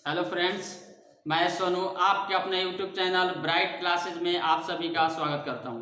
Hello friends, मैं सोनू आपके अपने यूट्यूब चैनल ब्राइट क्लासेज में आप सभी का स्वागत करता हूं।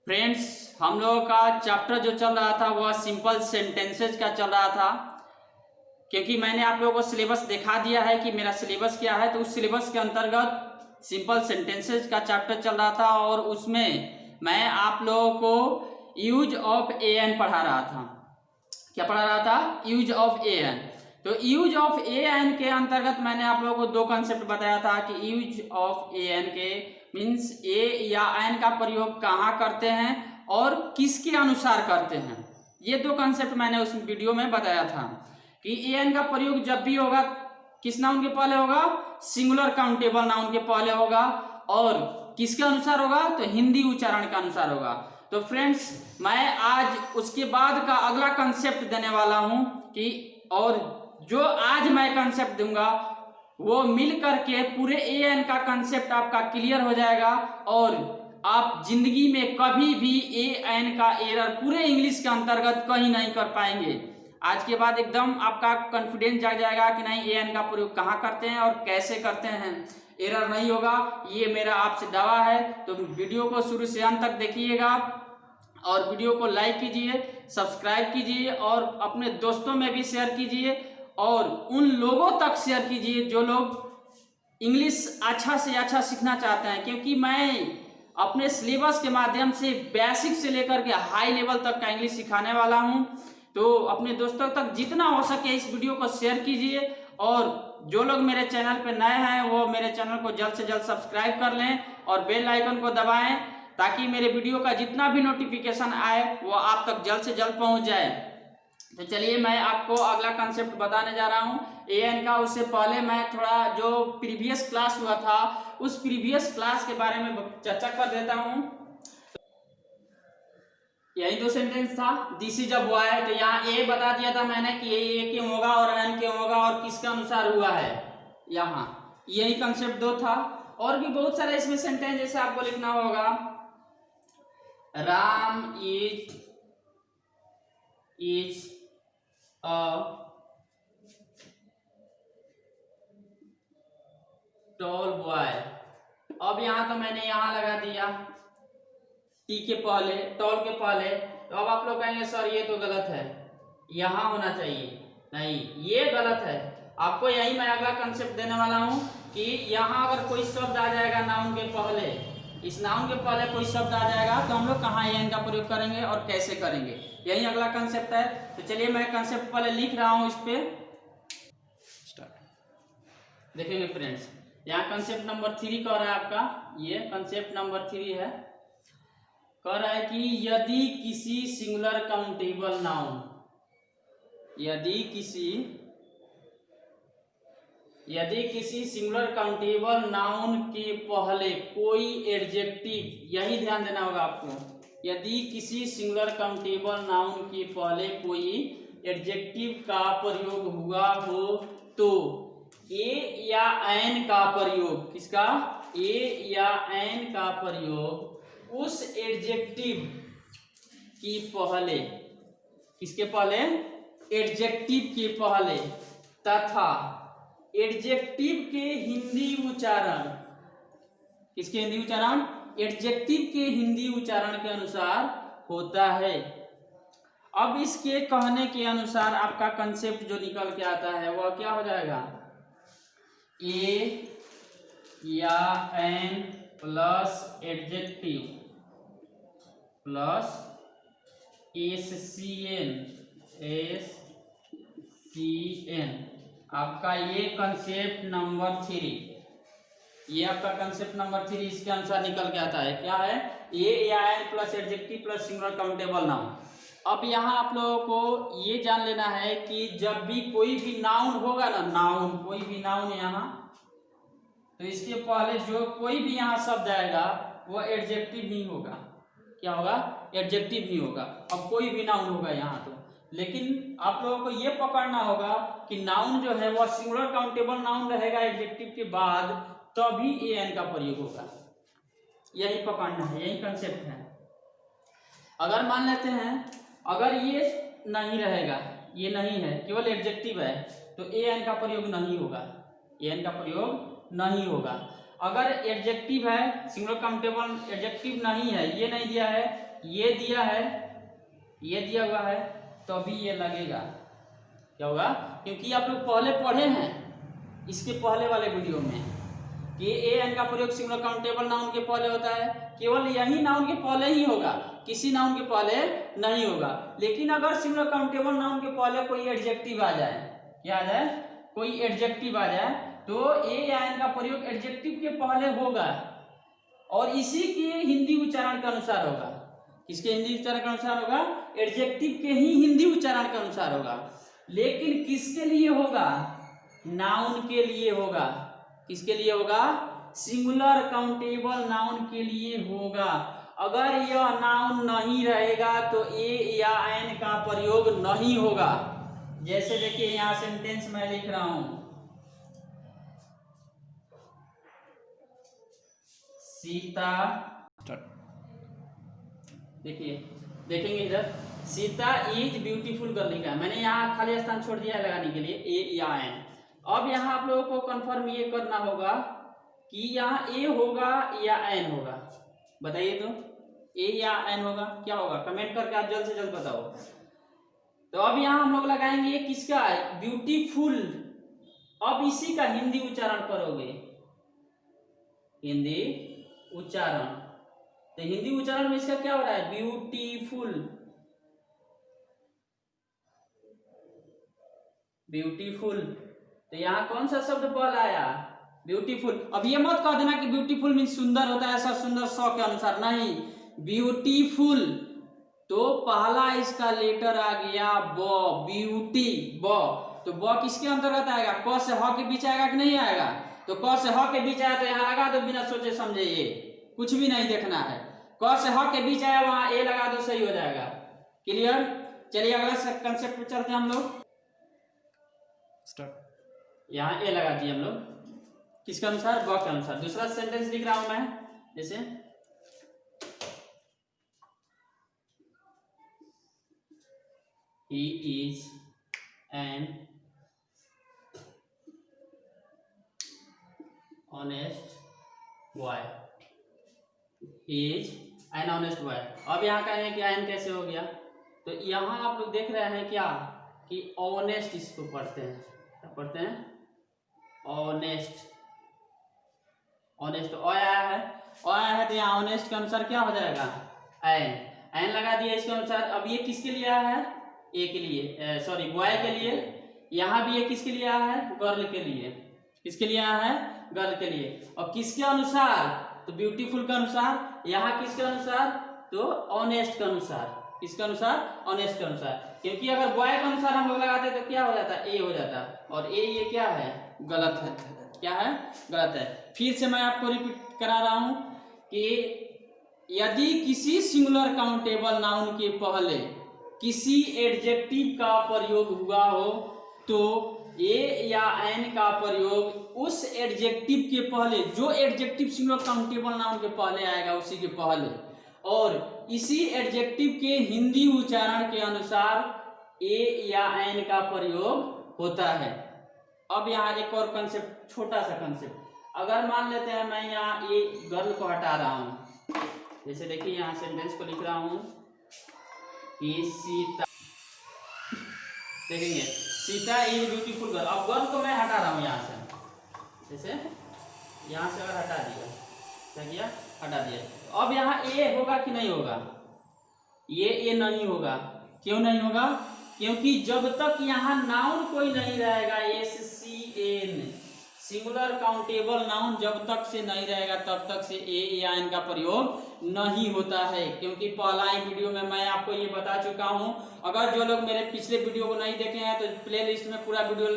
फ्रेंड्स, हम लोगों का चैप्टर जो चल रहा था वह सिंपल सेंटेंसेज का चल रहा था, क्योंकि मैंने आप लोगों को सिलेबस दिखा दिया है कि मेरा सिलेबस क्या है। तो उस सिलेबस के अंतर्गत सिंपल सेंटेंसेज का चैप्टर चल रहा था और उसमें मैं आप लोगों को यूज ऑफ एन पढ़ा रहा था। क्या पढ़ा रहा था? Use of an. तो यूज ऑफ एन के अंतर्गत मैंने आप लोगों को दो कंसेप्ट बताया था कि यूज ऑफ एन के मीन्स ए या एन का प्रयोग कहाँ करते हैं और किसके अनुसार करते हैं। ये दो कंसेप्ट मैंने उस वीडियो में बताया था कि एन का प्रयोग जब भी होगा किस नाउन के पहले होगा? सिंगुलर काउंटेबल नाउन के पहले होगा। और किसके अनुसार होगा? तो हिंदी उच्चारण के अनुसार होगा। तो फ्रेंड्स, मैं आज उसके बाद का अगला कंसेप्ट देने वाला हूं कि और जो आज मैं कंसेप्ट दूंगा वो मिल करके पूरे एन का कंसेप्ट आपका क्लियर हो जाएगा और आप जिंदगी में कभी भी एन का एरर पूरे इंग्लिश के अंतर्गत कहीं नहीं कर पाएंगे। आज के बाद एकदम आपका कॉन्फिडेंस जाग जाएगा कि नहीं, एन का प्रयोग कहाँ करते हैं और कैसे करते हैं, एरर नहीं होगा। ये मेरा आपसे दावा है। तो वीडियो को शुरू से अंत तक देखिएगा और वीडियो को लाइक कीजिए, सब्सक्राइब कीजिए और अपने दोस्तों में भी शेयर कीजिए और उन लोगों तक शेयर कीजिए जो लोग इंग्लिश अच्छा से अच्छा सीखना चाहते हैं, क्योंकि मैं अपने सिलेबस के माध्यम से बेसिक से लेकर के हाई लेवल तक का इंग्लिश सिखाने वाला हूं। तो अपने दोस्तों तक जितना हो सके इस वीडियो को शेयर कीजिए और जो लोग मेरे चैनल पर नए हैं वो मेरे चैनल को जल्द से जल्द सब्सक्राइब कर लें और बेल आइकन को दबाएं ताकि मेरे वीडियो का जितना भी नोटिफिकेशन आए वो आप तक जल्द से जल्द पहुंच जाए। तो चलिए मैं आपको अगला कंसेप्ट बताने जा रहा हूं एन का। उससे पहले मैं थोड़ा जो प्रीवियस क्लास हुआ था उस प्रीवियस क्लास के बारे में चर्चा कर देता हूं। यही दो सेंटेंस था, दिस इज अ बॉय। तो यहाँ ए बता दिया था मैंने कि ये क्यों होगा और एन क्यों होगा और किसके अनुसार हुआ है। यहाँ यही कंसेप्ट दो था और भी बहुत सारे इसमें सेंटेंस जैसे आपको लिखना होगा। Ram is a tall boy. अब यहां तो मैंने यहां लगा दिया टी के पहले, टॉल के पहले। तो अब आप लोग कहेंगे सर ये तो गलत है, यहां होना चाहिए। नहीं, ये गलत है। आपको यही मैं अगला कंसेप्ट देने वाला हूं कि यहां अगर कोई शब्द आ जाएगा नाउन के पहले, इस नाउन के पहले कोई शब्द आ जाएगा तो हम लोग कहाँ एन का प्रयोग करेंगे और कैसे करेंगे, यही अगला कंसेप्ट है। तो चलिए मैं कंसेप्ट पहले लिख रहा हूं, इस पे स्टार्ट देखेंगे फ्रेंड्स। यहाँ कंसेप्ट नंबर 3 कह रहा है आपका, ये कंसेप्ट नंबर 3 है। कह रहा है कि यदि किसी सिंगुलर काउंटेबल नाउन, यदि किसी सिंगुलर काउंटेबल नाउन के पहले कोई एडजेक्टिव, यही ध्यान देना होगा आपको, यदि किसी सिंगुलर काउंटेबल नाउन के पहले कोई एडजेक्टिव का प्रयोग हुआ हो तो ए या एन का प्रयोग, किसका? ए या एन का प्रयोग उस एडजेक्टिव की पहले, किसके पहले? एडजेक्टिव के पहले तथा एडजेक्टिव के हिंदी उच्चारण, किसके हिंदी उच्चारण? एडजेक्टिव के हिंदी उच्चारण के अनुसार होता है। अब इसके कहने के अनुसार आपका कंसेप्ट जो निकल के आता है वह क्या हो जाएगा? ए या एन प्लस एडजेक्टिव प्लस एस-सी-एन, आपका ये कंसेप्ट नंबर 3, ये आपका कंसेप्ट नंबर 3 इसके अनुसार निकल के आता है। क्या है? ए या an plus adjective plus singular countable noun. अब यहाँ आप लोगों को ये जान लेना है कि जब भी कोई भी नाउन होगा ना, नाउन, कोई भी नाउन यहाँ, तो इसके पहले जो कोई भी यहाँ शब्द आएगा वो एडजेक्टिव ही होगा। क्या होगा? एडजेक्टिव ही होगा। अब कोई भी नाउन होगा यहाँ तो, लेकिन आप लोगों को ये पकड़ना होगा कि नाउन जो है वह सिंगुलर काउंटेबल नाउन रहेगा एडजेक्टिव के बाद, तभी ए एन का प्रयोग होगा। यही पकड़ना है, यही कंसेप्ट है। अगर मान लेते हैं अगर ये नहीं रहेगा, ये नहीं है, केवल एडजेक्टिव है, तो ए एन का प्रयोग नहीं होगा। एन का प्रयोग नहीं होगा। अगर एडजेक्टिव है, सिंगुलर काउंटेबल एडजेक्टिव नहीं है, ये नहीं दिया है, ये दिया है, ये दिया हुआ है, तो भी ये लगेगा। क्या होगा? क्योंकि आप लोग पहले पढ़े हैं इसके पहले वाले वीडियो में कि एन का प्रयोग सिंगुलर काउंटेबल नाउन के पहले होता है, केवल यही नाउन के पहले ही होगा, किसी नाउन के पहले नहीं होगा। लेकिन अगर सिंगुलर काउंटेबल नाउन के पहले कोई एडजेक्टिव आ जाए, क्या आ जाए? कोई एडजेक्टिव आ जाए, तो ए या एन का प्रयोग एडजेक्टिव के पहले होगा और इसी के हिंदी उच्चारण के अनुसार होगा। किसके हिंदी उच्चारण के अनुसार होगा? एडजेक्टिव के ही हिंदी उच्चारण के अनुसार होगा। लेकिन किसके लिए होगा? नाउन के लिए होगा। किसके लिए होगा? सिंगुलर काउंटेबल नाउन के लिए होगा। अगर यह नाउन नहीं रहेगा तो ए या एन का प्रयोग नहीं होगा। जैसे देखिए यहाँ सेंटेंस मैं लिख रहा हूं, सीता, देखिए देखेंगे इधर, सीता इज ब्यूटीफुल गर्ल लिखा है, मैंने यहाँ खाली स्थान छोड़ दिया है लगाने के लिए ए या एन। अब यहाँ आप लोगों को कंफर्म ये करना होगा कि यहाँ ए होगा या एन होगा। बताइए तो, ए या एन होगा? क्या होगा? कमेंट करके आप जल्द से जल्द बताओ। तो अब यहाँ हम लोग लगाएंगे किसका? ब्यूटीफुल। अब इसी का हिंदी उच्चारण करोगे, हिंदी उच्चारण। तो हिंदी उच्चारण में इसका क्या हो रहा है? Beautiful, beautiful. तो यहाँ कौन सा शब्द पहला आया? ब्यूटीफुल। अब ये मत कह देना कि ब्यूटीफुल मीन सुंदर होता है, ऐसा सुंदर सौ के अनुसार नहीं, ब्यूटीफुल। तो पहला इसका लेटर आ गया ब, ब्यूटी, ब। तो ब किसके अंतर्गत आएगा? क से ह के बीच आएगा कि नहीं आएगा? तो क से ह के बीच आया तो यहाँ लगा दो बिना सोचे समझे, ये कुछ भी नहीं देखना है। क से ह के बीच आया, वहां ए लगा दो, सही हो जाएगा। क्लियर? चलिए अगला कंसेप्ट पे चलते हैं हम लोग। यहाँ ए लगा दिए हम लोग, किसके अनुसार? ब के अनुसार। दूसरा सेंटेंस लिख रहा हूं मैं, जैसे he is an honest boy, he is an honest boy। अब यहाँ कहेंगे कि एन कैसे हो गया? तो यहाँ आप लोग देख रहे हैं क्या कि ऑनेस्ट इसको पढ़ते हैं, क्या पढ़ते हैं? Honest, honest. आया है, आया है, तो यहाँ ऑनेस्ट के अनुसार क्या हो जाएगा? एन, एन लगा दिया इसके अनुसार। अब ये किसके लिए आया है? ए के लिए, सॉरी बॉय के लिए। यहाँ भी ये किसके लिए आया है? गर्ल के लिए। किसके लिए आया है? गर्ल के लिए। और किसके अनुसार? तो ब्यूटीफुल के अनुसार। यहाँ किसके अनुसार? तो ऑनेस्ट के अनुसार। किसके अनुसार? ऑनेस्ट के अनुसार। क्योंकि अगर बॉय के अनुसार हम लोग लगाते तो क्या हो जाता? ए हो जाता। और ए ये क्या है? गलत है। क्या है? गलत है। फिर से मैं आपको रिपीट करा रहा हूं कि यदि किसी सिंगुलर काउंटेबल नाउन के पहले किसी एडजेक्टिव का प्रयोग हुआ हो तो ए या एन का प्रयोग उस एडजेक्टिव के पहले, जो एडजेक्टिव सिंगुलर काउंटेबल नाउन के पहले आएगा उसी के पहले, और इसी एडजेक्टिव के हिंदी उच्चारण के अनुसार ए या एन का प्रयोग होता है। अब यहाँ एक और कंसेप्ट, छोटा सा कंसेप्ट। अगर मान लेते हैं मैं यहाँ ये गर्ल को हटा रहा हूँ, जैसे देखिए यहाँ सेंटेंस को लिख रहा हूँ कि सीता, देखेंगे सीता इज ब्यूटीफुल गर्ल। अब गर्ल को मैं हटा रहा हूँ यहाँ से, जैसे यहाँ से अगर हटा दिया, क्या किया? हटा दिया। अब यहाँ ए होगा कि नहीं होगा? ये ए नहीं होगा। क्यों नहीं होगा? क्योंकि जब तक यहाँ नाउन कोई नहीं रहेगा, S C N, singular countable noun जब तक से नहीं रहेगा तब तक से ए या एन का प्रयोग नहीं होता है। क्योंकि पहला ही वीडियो में मैं आपको ये बता चुका हूं। अगर जो लोग मेरे पिछले वीडियो को नहीं देखे हैं तो प्ले लिस्ट में पूरा वीडियो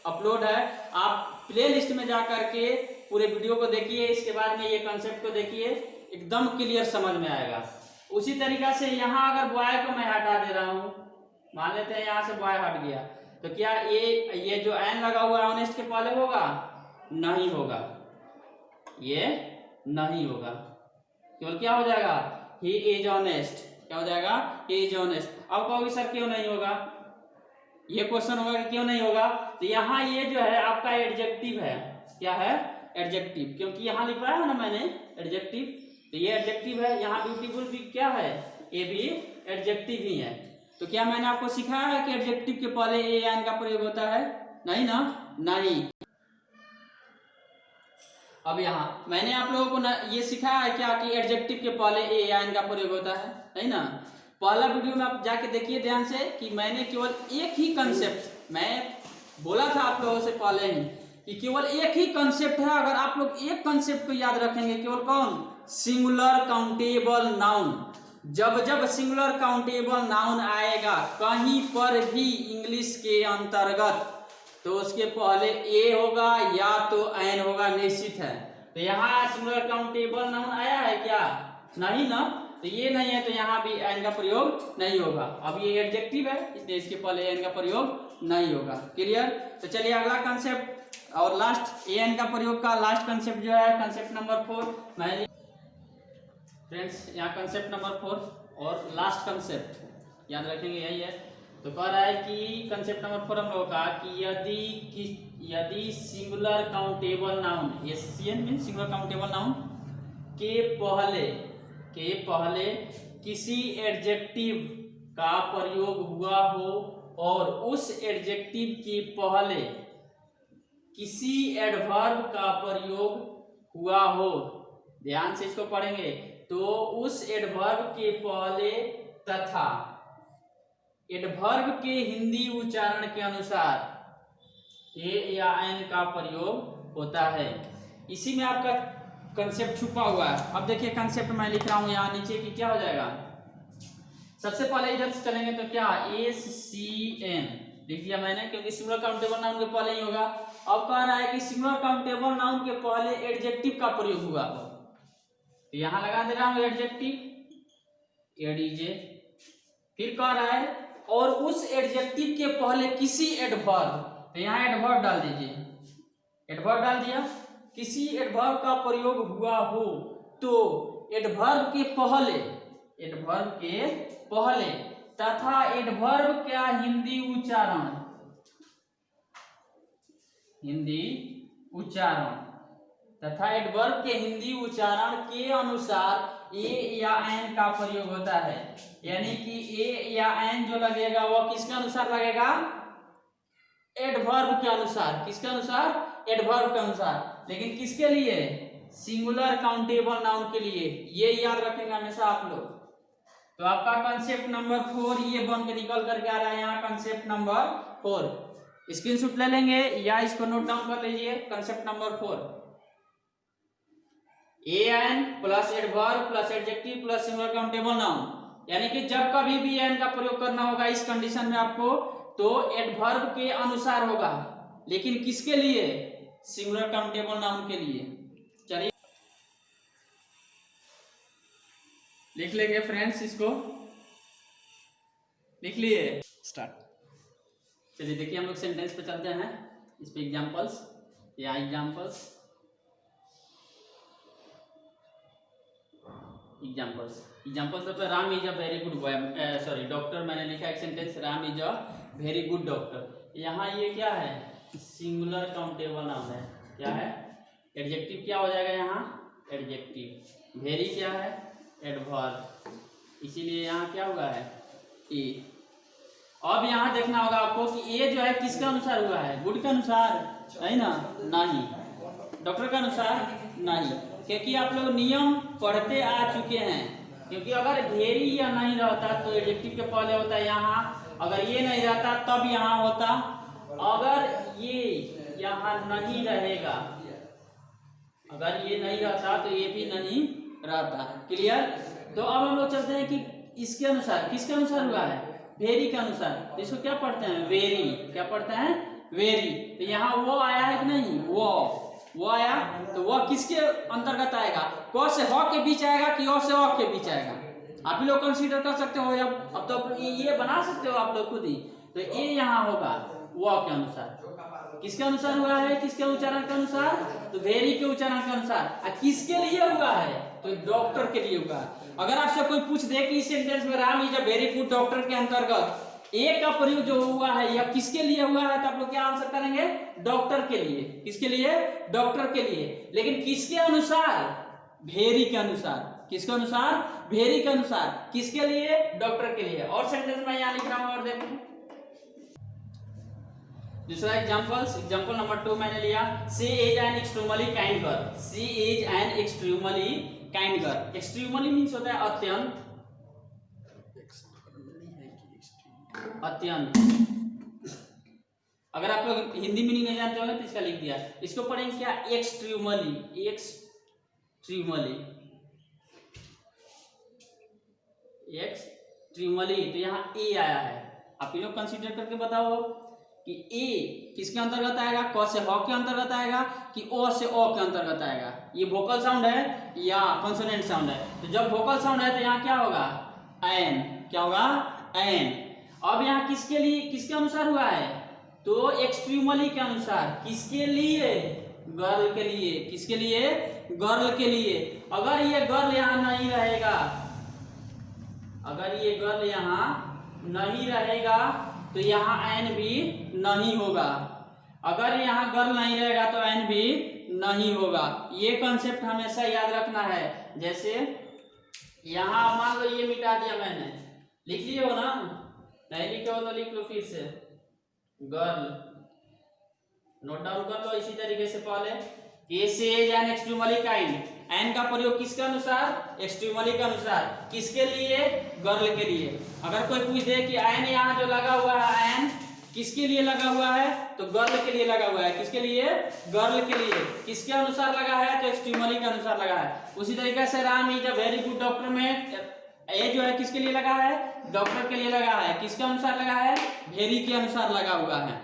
अपलोड है, आप प्ले लिस्ट में जा करके पूरे वीडियो को देखिए, इसके बाद में ये कंसेप्ट को देखिए, एकदम क्लियर समझ में आएगा। उसी तरीका से यहाँ अगर बॉय को मैं हटा दे रहा हूँ, मान लेते हैं यहाँ से बॉय हट गया, तो क्या ये जो एन लगा हुआ है ऑनेस्ट के पहले होगा? नहीं होगा, ये नहीं होगा। केवल क्या हो जाएगा? He is honest. क्या हो जाएगा? He is honest. अब कहोगे सर क्यों नहीं होगा? ये क्वेश्चन होगा कि क्यों नहीं होगा? तो यहाँ ये जो है आपका एडजेक्टिव है, क्या है? एडजेक्टिव, क्योंकि यहाँ लिखवाया है ना मैंने एडजेक्टिव, तो ये एडजेक्टिव है। यहाँ ब्यूटीफुल भी क्या है? ये भी एडजेक्टिव ही है। तो क्या मैंने आपको सिखाया है कि एडजेक्टिव के पहले ए एन का प्रयोग होता है? नहीं ना, नहीं। अब यहाँ मैंने आप लोगों को ये सिखाया है क्या कि एडजेक्टिव के पहले ए एन का प्रयोग होता है, नहीं ना? पहला वीडियो में आप जाके देखिए ध्यान से कि मैंने केवल एक ही कंसेप्ट मैं बोला था आप लोगों से पहले ही कि केवल एक ही कंसेप्ट है। अगर आप लोग एक कंसेप्ट को याद रखेंगे, केवल कौन? Singular countable noun. जब जब सिंगुलर काउंटेबल नाउन आएगा कहीं पर भी इंग्लिश के अंतर्गत, तो उसके पहले ए होगा या तो एन होगा, निश्चित है। तो यहाँ सिंगुलर काउंटेबल नाउन आया है क्या? नहीं ना, तो ये नहीं है, तो यहाँ भी एन का प्रयोग नहीं होगा। अब ये एडजेक्टिव है इसलिए इसके पहले एन का प्रयोग नहीं होगा। क्लियर? तो चलिए अगला कंसेप्ट और लास्ट ए एन का प्रयोग का लास्ट कंसेप्ट जो है कंसेप्ट नंबर 4 मैं फ्रेंड्स यहाँ कंसेप्ट नंबर 4 और लास्ट कंसेप्ट याद रखेंगे यही है। तो कह रहा है कि कंसेप्ट नंबर 4 हम लोगों का कि यदि singular countable noun, SCN mean singular countable noun के पहले किसी एडजेक्टिव का प्रयोग हुआ हो और उस एडजेक्टिव के पहले किसी एडवर्ब का प्रयोग हुआ हो, ध्यान से इसको पढ़ेंगे, तो उस एडवर्ब के पहले तथा एडवर्ब के हिंदी उच्चारण के अनुसार ए या एन का प्रयोग होता है। इसी में आपका कंसेप्ट छुपा हुआ है। अब देखिए कंसेप्ट मैं लिख रहा हूं यहाँ नीचे कि क्या हो जाएगा। सबसे पहले इधर से चलेंगे तो क्या एस सी एन लिख दिया मैंने, क्योंकि सिंगुलर काउंटेबल नाउन के पहले ही होगा। अब कह रहा है कि सिंगुलर काउंटेबल नाउन के पहले एडजेक्टिव का प्रयोग हुआ हो, तो यहाँ लगा दे रहा हूँ एडजेक्टिव एडीजे। फिर कह रहा है और उस एडजेक्टिव के पहले किसी एडवर्ब, तो यहाँ एडवर्ब डाल दीजिए, एडवर्ब डाल दिया, किसी एडवर्ब का प्रयोग हुआ हो तो एडवर्ब के पहले तथा एडवर्ब का हिंदी उच्चारण तथा एडवर्ब के हिंदी उच्चारण के अनुसार ए या एन का प्रयोग होता है। यानी कि ए या एन जो लगेगा वह किसके अनुसार लगेगा? एडवर्ब के अनुसार। किसके अनुसार? एडवर्ब के अनुसार। लेकिन किसके लिए? सिंगुलर काउंटेबल नाउन के लिए। ये याद रखेंगे हमेशा आप लोग। तो आपका कंसेप्ट नंबर 4 ये बन के निकल करके आ रहा है यहाँ कंसेप्ट नंबर 4। स्क्रीनशॉट ले लेंगे या इसको नोट डाउन कर लीजिए। Concept number 4 a an plus adverb plus adjective plus singular countable noun, यानी कि जब कभी भी एन का प्रयोग करना होगा इस कंडीशन में आपको, तो एडवर्ब के अनुसार होगा। लेकिन किसके लिए? सिंगुलर काउंटेबल नाउन के लिए। चलिए लिख लेंगे फ्रेंड्स, इसको लिख लिए, स्टार्ट। चलिए देखिए हम लोग सेंटेंस पे चलते हैं। इस पे एग्जांपल्स या एग्जांपल्स तो Ram is a very good boy, sorry doctor मैंने लिखा एक sentence, Ram is a very good doctor. यहाँ ये क्या है? सिंगुलर काउंटेबल नाउन है। क्या है? एडजेक्टिव क्या हो जाएगा यहाँ? एडजेक्टिव। वेरी क्या है? एडवर्ब। इसीलिए यहाँ क्या हुआ है? ए। अब यहाँ देखना होगा आपको कि ए जो है किसके अनुसार हुआ है? गुड के अनुसार? नहीं ना, नहीं। डॉक्टर के अनुसार? नहीं, क्योंकि आप लोग नियम पढ़ते आ चुके हैं। क्योंकि अगर वेरी या नहीं रहता तो एडजेक्टिव के पहले होता है यहाँ, अगर ये नहीं रहता तब यहाँ होता, अगर ये यहाँ नहीं रहेगा, अगर ये नहीं रहता तो ये भी नहीं रहता। क्लियर? तो अब हम लोग चलते हैं कि इसके अनुसार, किसके अनुसार हुआ है? वेरी के अनुसार। तो इसको क्या पढ़ते हैं? वेरी। क्या पढ़ते हैं? वेरी। तो यहाँ वो आया है कि नहीं? वो आया, तो वह किसके अंतर्गत आएगा? क से ह के बीच आएगा कि अ से अ के बीच आएगा? आप ही लोग कंसीडर कर सकते हो। अब तो ये बना सकते हो आप लोग खुद ही। तो ये यहाँ होगा वह के अनुसार। किसके अनुसार हुआ है? किसके उच्चारण के अनुसार? तो वेरी के उच्चारण के अनुसार। किसके लिए हुआ है? तो डॉक्टर के लिए हुआ है। अगर आपसे कोई पूछ दे कि इस सेंटेंस में Ram is a very good doctor के अंतर्गत ए का प्रयोग जो हुआ है यह किसके लिए हुआ है, तो आप लोग क्या आंसर करेंगे, डॉक्टर के लिए। किसके लिए, डॉक्टर के लिए। लेकिन किसके अनुसार, भेरी के अनुसार। किसके अनुसार, भेरी के अनुसार। किसके लिए, डॉक्टर के लिए। और सेंटेंस में यहां लिख रहा हूं और देखें दूसरा एग्जांपल नंबर 2 मैंने लिया, she is an extremely kind girl. She is an extremely kind girl. Extremely means होता है अत्यंत, अत्यंत। अगर आप लोग हिंदी मीनिंग नहीं जानते होंगे तो इसका लिख दिया। इसको पढ़ेंगे क्या, एक्सट्रीमली। एक्सट्रीमली, एक्सट्रीमली, तो यहाँ ए आया है। आप लोग कंसीडर करके बताओ कि ए किसके अंतर्गत आएगा, क से ह के अंतर्गत आएगा कि ओ से ओ के अंतर्गत आएगा। ये वोकल साउंड है या कॉन्सोनेंट साउंड है। तो जब वोकल साउंड है तो यहाँ क्या होगा, एन। क्या होगा, एन। अब यहाँ किसके लिए, किसके अनुसार हुआ है, तो एक्सट्रीमली के अनुसार। किसके लिए, गर्ल के लिए। किसके लिए, गर्ल के लिए। अगर ये गर्ल यहाँ नहीं रहेगा, अगर ये गर्ल यहाँ नहीं रहेगा तो यहाँ एन भी नहीं होगा। अगर यहाँ गर्ल नहीं रहेगा तो एन भी नहीं होगा। ये कॉन्सेप्ट हमेशा याद रखना है। जैसे यहाँ मान लो ये मिटा दिया मैंने, लिख लिए हो ना, नहीं लिखे हो तो लिख लो फिर से, गर्ल। नोट डाउन कर लो इसी तरीके से पहले, से एन एक्सट्रीमली काइंड। एन का प्रयोग किसके अनुसार, एक्सट्रीमली के अनुसार। किसके लिए, गर्ल के लिए। अगर कोई पूछ दे कि एन यहाँ जो लगा हुआ है, एन किसके लिए लगा हुआ है, तो गर्ल के लिए लगा हुआ है। किसके लिए, गर्ल के लिए। किसके अनुसार लगा है, तो एक्सट्रीमली के अनुसार लगा है। उसी तरीके से Ram is a very good doctor में ए जो है किसके लिए लगा है, डॉक्टर के लिए लगा है। किसके अनुसार लगा है, भेरी के अनुसार लगा हुआ है।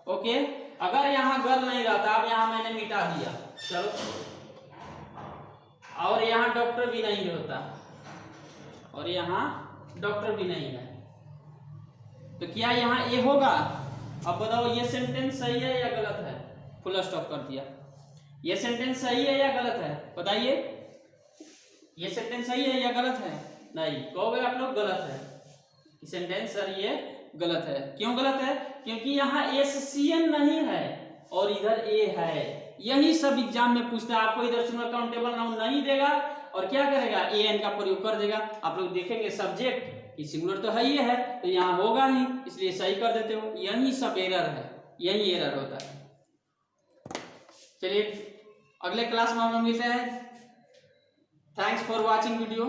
ओके, अगर यहाँ गर्ल नहीं रहता, अब यहाँ मैंने मिटा दिया, चलो, और यहाँ डॉक्टर भी नहीं होता, और यहाँ डॉक्टर भी नहीं है, तो क्या यहाँ ए होगा। अब बताओ ये सेंटेंस सही है या गलत है, फुल स्टॉप कर दिया। ये सेंटेंस सही है या गलत है, बताइए। ये सेंटेंस सही है या गलत है, नहीं कहोगे आप लोग गलत है। सेंटेंस सर ये गलत है। क्यों गलत है, क्योंकि यहाँ एससीएन नहीं है और इधर ए है। यही सब एग्जाम में पूछता है। आपको इधर सिंगल काउंटेबल नाउन नहीं देगा और क्या करेगा, ए एन का प्रयोग कर देगा। आप लोग देखेंगे सब्जेक्ट कि सिंगुलर तो है ही है, तो यहाँ होगा ही, इसलिए सही कर देते हो। यही सब एरर है, यही एरर होता है। चलिए अगले क्लास में हम मिलते हैं। Thanks for watching video.